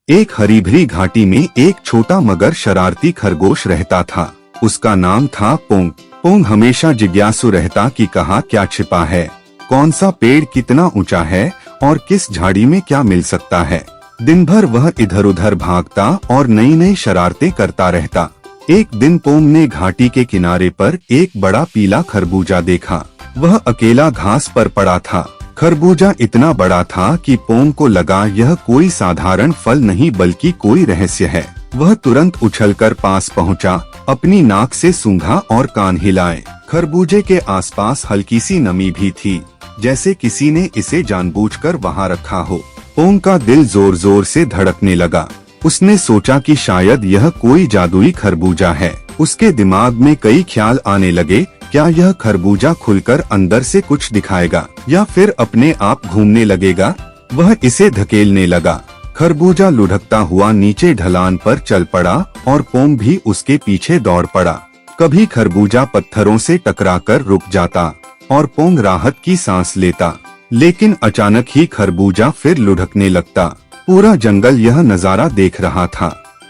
एक हरी भरी घाटी में एक छोटा मगर शरारती खरगोश रहता था। उसका नाम था पोंग। पोंग हमेशा जिज्ञासु रहता कि कहाँ क्या छिपा है, कौन सा पेड़ कितना ऊंचा है और किस झाड़ी में क्या मिल सकता है। दिन भर वह इधर उधर भागता और नई नई शरारतें करता रहता। एक दिन पोंग ने घाटी के किनारे पर एक बड़ा पीला खरबूजा देखा। वह अकेला घास पर पड़ा था। खरबूजा इतना बड़ा था कि पोंग को लगा यह कोई साधारण फल नहीं बल्कि कोई रहस्य है। वह तुरंत उछलकर पास पहुंचा, अपनी नाक से सूंघा और कान हिलाए। खरबूजे के आसपास हल्की सी नमी भी थी, जैसे किसी ने इसे जानबूझकर वहां रखा हो। पोंग का दिल जोर जोर से धड़कने लगा। उसने सोचा कि शायद यह कोई जादुई खरबूजा है। उसके दिमाग में कई ख्याल आने लगे। क्या यह खरबूजा खुलकर अंदर से कुछ दिखाएगा या फिर अपने आप घूमने लगेगा? वह इसे धकेलने लगा। खरबूजा लुढ़कता हुआ नीचे ढलान पर चल पड़ा और पोंग भी उसके पीछे दौड़ पड़ा। कभी खरबूजा पत्थरों से टकराकर रुक जाता और पोंग राहत की सांस लेता, लेकिन अचानक ही खरबूजा फिर लुढ़कने लगता। पूरा जंगल यह नजारा देख रहा था।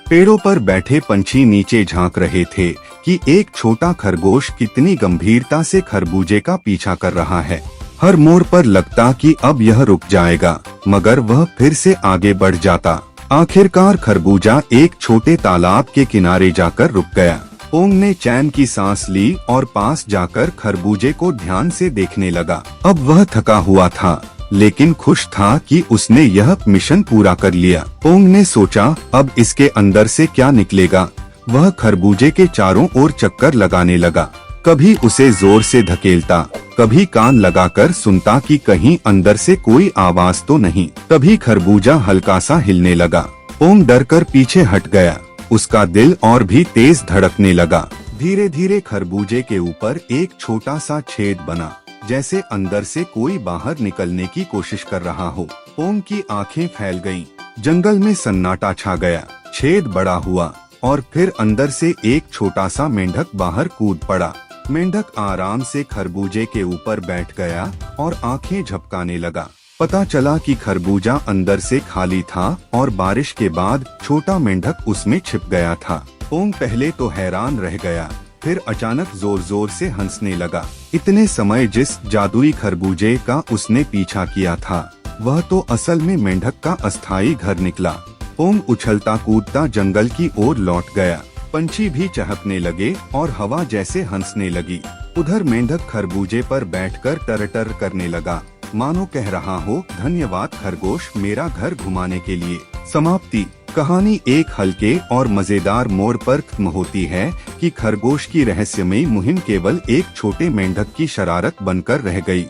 पेड़ों पर बैठे पंछी नीचे झांक रहे थे कि एक छोटा खरगोश कितनी गंभीरता से खरबूजे का पीछा कर रहा है। हर मोड़ पर लगता कि अब यह रुक जाएगा, मगर वह फिर से आगे बढ़ जाता। आखिरकार खरबूजा एक छोटे तालाब के किनारे जाकर रुक गया। पोंग ने चैन की सांस ली और पास जाकर खरबूजे को ध्यान से देखने लगा। अब वह थका हुआ था, लेकिन खुश था कि उसने यह मिशन पूरा कर लिया। पोंग ने सोचा, अब इसके अंदर से क्या निकलेगा। वह खरबूजे के चारों ओर चक्कर लगाने लगा। कभी उसे जोर से धकेलता, कभी कान लगाकर सुनता कि कहीं अंदर से कोई आवाज तो नहीं। तभी खरबूजा हल्का सा हिलने लगा। पोंग डरकर पीछे हट गया। उसका दिल और भी तेज धड़कने लगा। धीरे धीरे खरबूजे के ऊपर एक छोटा सा छेद बना, जैसे अंदर से कोई बाहर निकलने की कोशिश कर रहा हो। पोंग की आंखें फैल गईं। जंगल में सन्नाटा छा गया। छेद बड़ा हुआ और फिर अंदर से एक छोटा सा मेंढक बाहर कूद पड़ा। मेंढक आराम से खरबूजे के ऊपर बैठ गया और आंखें झपकाने लगा। पता चला कि खरबूजा अंदर से खाली था और बारिश के बाद छोटा मेंढक उसमें छिप गया था। पोंग पहले तो हैरान रह गया, फिर अचानक जोर जोर से हंसने लगा। इतने समय जिस जादुई खरबूजे का उसने पीछा किया था, वह तो असल में मेंढक का अस्थायी घर निकला। पोंग उछलता कूदता जंगल की ओर लौट गया। पंछी भी चहकने लगे और हवा जैसे हंसने लगी। उधर मेंढक खरबूजे पर बैठकर टरटर करने लगा, मानो कह रहा हो, धन्यवाद खरगोश, मेरा घर घुमाने के लिए। समाप्ति। कहानी एक हल्के और मजेदार मोड़ पर खत्म होती है कि खरगोश की रहस्यमयी मुहिम केवल एक छोटे मेंढक की शरारत बनकर रह गई।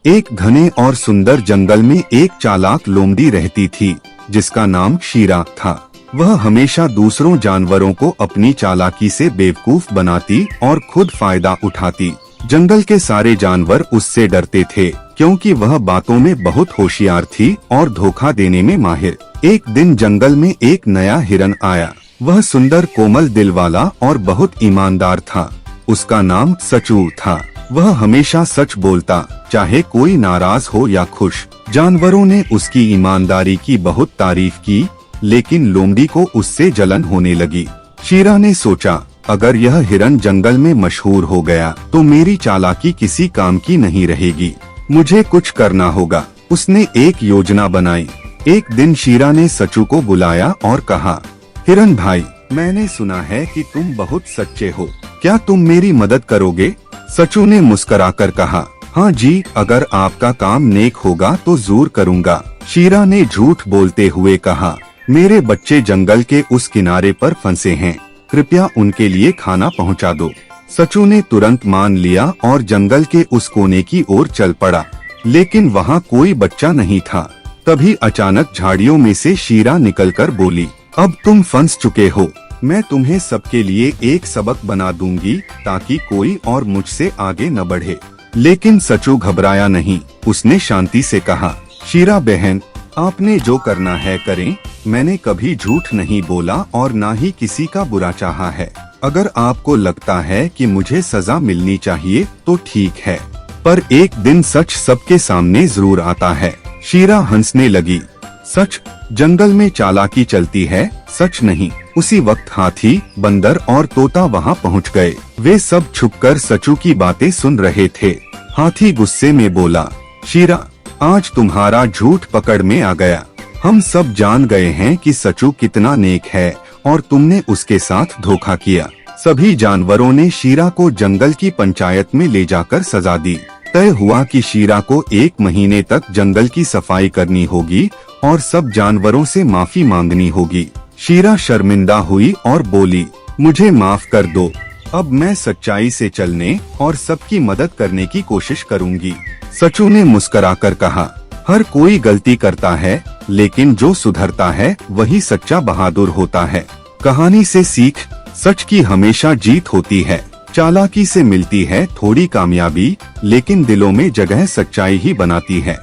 एक घने और सुंदर जंगल में एक चालाक लोमड़ी रहती थी, जिसका नाम शीरा था। वह हमेशा दूसरों जानवरों को अपनी चालाकी से बेवकूफ बनाती और खुद फायदा उठाती। जंगल के सारे जानवर उससे डरते थे, क्योंकि वह बातों में बहुत होशियार थी और धोखा देने में माहिर। एक दिन जंगल में एक नया हिरन आया। वह सुंदर कोमल दिल वाला और बहुत ईमानदार था। उसका नाम सचू था। वह हमेशा सच बोलता, चाहे कोई नाराज हो या खुश। जानवरों ने उसकी ईमानदारी की बहुत तारीफ की, लेकिन लोमड़ी को उससे जलन होने लगी। शीरा ने सोचा, अगर यह हिरन जंगल में मशहूर हो गया तो मेरी चालाकी किसी काम की नहीं रहेगी। मुझे कुछ करना होगा। उसने एक योजना बनाई। एक दिन शीरा ने सचू को बुलाया और कहा, हिरन भाई, मैंने सुना है कि तुम बहुत सच्चे हो, क्या तुम मेरी मदद करोगे? सचू ने मुस्कुराकर कहा, हाँ जी, अगर आपका काम नेक होगा तो जरूर करूँगा। शीरा ने झूठ बोलते हुए कहा, मेरे बच्चे जंगल के उस किनारे पर फंसे हैं, कृपया उनके लिए खाना पहुंचा दो। सचू ने तुरंत मान लिया और जंगल के उस कोने की ओर चल पड़ा, लेकिन वहां कोई बच्चा नहीं था। तभी अचानक झाड़ियों में से शीरा निकलकर बोली, अब तुम फंस चुके हो। मैं तुम्हें सबके लिए एक सबक बना दूंगी ताकि कोई और मुझसे आगे न बढ़े। लेकिन सचू घबराया नहीं। उसने शांति से कहा, शीरा बहन, आपने जो करना है करें। मैंने कभी झूठ नहीं बोला और ना ही किसी का बुरा चाहा है। अगर आपको लगता है कि मुझे सजा मिलनी चाहिए तो ठीक है, पर एक दिन सच सबके सामने जरूर आता है। शीरा हंसने लगी। सच? जंगल में चालाकी चलती है, सच नहीं। उसी वक्त हाथी, बंदर और तोता वहाँ पहुँच गए। वे सब छुपकर सचू की बातें सुन रहे थे। हाथी गुस्से में बोला, शीरा, आज तुम्हारा झूठ पकड़ में आ गया। हम सब जान गए हैं कि सचू कितना नेक है और तुमने उसके साथ धोखा किया। सभी जानवरों ने शीरा को जंगल की पंचायत में ले जाकर सजा दी। तय हुआ कि शीरा को 1 महीने तक जंगल की सफाई करनी होगी और सब जानवरों से माफी मांगनी होगी। शीरा शर्मिंदा हुई और बोली, मुझे माफ कर दो, अब मैं सच्चाई से चलने और सबकी मदद करने की कोशिश करूंगी। सचू ने मुस्कुराकर कहा, हर कोई गलती करता है, लेकिन जो सुधरता है वही सच्चा बहादुर होता है। कहानी से सीख, सच की हमेशा जीत होती है। चालाकी से मिलती है थोड़ी कामयाबी, लेकिन दिलों में जगह सच्चाई ही बनाती है।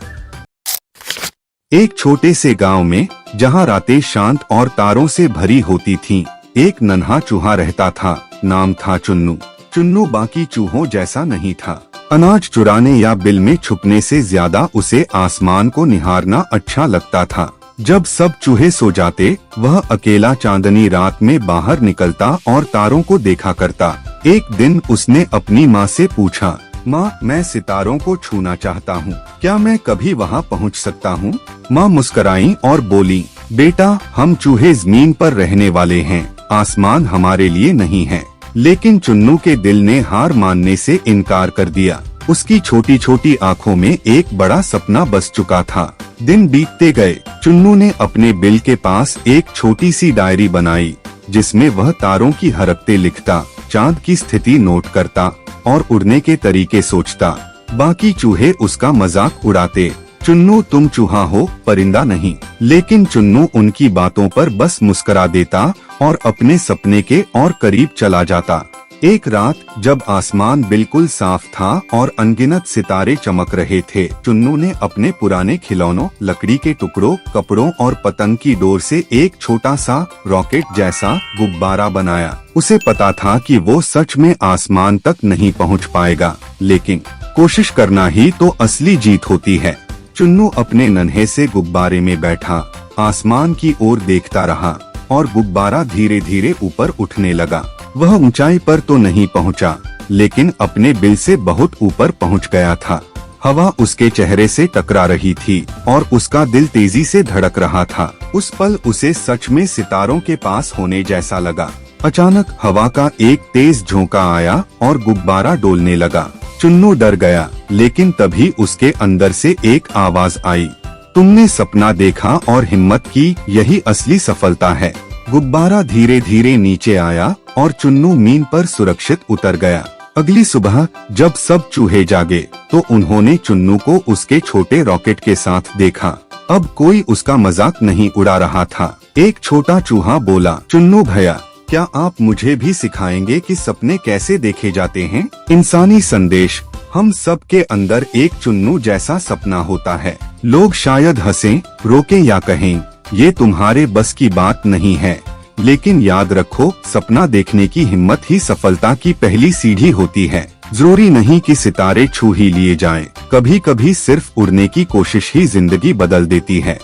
एक छोटे से गांव में, जहां रातें शांत और तारों से भरी होती थीं, एक नन्हा चूहा रहता था। नाम था चुन्नू। चुन्नू बाकी चूहों जैसा नहीं था। अनाज चुराने या बिल में छुपने से ज्यादा उसे आसमान को निहारना अच्छा लगता था। जब सब चूहे सो जाते, वह अकेला चांदनी रात में बाहर निकलता और तारों को देखा करता। एक दिन उसने अपनी माँ से पूछा, माँ, मैं सितारों को छूना चाहता हूँ, क्या मैं कभी वहाँ पहुँच सकता हूँ? माँ मुस्कुराई और बोली, बेटा, हम चूहे जमीन पर रहने वाले हैं, आसमान हमारे लिए नहीं है। लेकिन चुन्नू के दिल ने हार मानने से इनकार कर दिया। उसकी छोटी छोटी आँखों में एक बड़ा सपना बस चुका था। दिन बीतते गए। चुन्नू ने अपने बिल के पास एक छोटी सी डायरी बनाई, जिसमें वह तारों की हरकतें लिखता, चांद की स्थिति नोट करता और उड़ने के तरीके सोचता। बाकी चूहे उसका मजाक उड़ाते, चुन्नू तुम चूहा हो, परिंदा नहीं। लेकिन चुन्नू उनकी बातों पर बस मुस्कुरा देता और अपने सपने के और करीब चला जाता। एक रात जब आसमान बिल्कुल साफ था और अनगिनत सितारे चमक रहे थे, चुन्नू ने अपने पुराने खिलौनों, लकड़ी के टुकड़ों, कपड़ों और पतंग की डोर से एक छोटा सा रॉकेट जैसा गुब्बारा बनाया। उसे पता था कि वो सच में आसमान तक नहीं पहुंच पाएगा, लेकिन कोशिश करना ही तो असली जीत होती है। चुन्नू अपने नन्हे से गुब्बारे में बैठा, आसमान की ओर देखता रहा और गुब्बारा धीरे धीरे ऊपर उठने लगा। वह ऊंचाई पर तो नहीं पहुंचा, लेकिन अपने बिल से बहुत ऊपर पहुंच गया था। हवा उसके चेहरे से टकरा रही थी और उसका दिल तेजी से धड़क रहा था। उस पल उसे सच में सितारों के पास होने जैसा लगा। अचानक हवा का एक तेज झोंका आया और गुब्बारा डोलने लगा। चुन्नू डर गया, लेकिन तभी उसके अंदर से एक आवाज आई, तुमने सपना देखा और हिम्मत की, यही असली सफलता है। गुब्बारा धीरे धीरे नीचे आया और चुन्नू मीन पर सुरक्षित उतर गया। अगली सुबह जब सब चूहे जागे, तो उन्होंने चुन्नू को उसके छोटे रॉकेट के साथ देखा। अब कोई उसका मजाक नहीं उड़ा रहा था। एक छोटा चूहा बोला, चुन्नू भैया, क्या आप मुझे भी सिखाएंगे कि सपने कैसे देखे जाते हैं? इंसानी संदेश, हम सब के अंदर एक चुन्नू जैसा सपना होता है। लोग शायद हंसें, रोकें या कहें, ये तुम्हारे बस की बात नहीं है, लेकिन याद रखो, सपना देखने की हिम्मत ही सफलता की पहली सीढ़ी होती है। जरूरी नहीं कि सितारे छू ही लिए जाएं, कभी कभी सिर्फ उड़ने की कोशिश ही जिंदगी बदल देती है।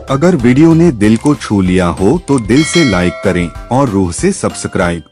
अगर वीडियो ने दिल को छू लिया हो तो दिल से लाइक करें और रूह से सब्सक्राइब।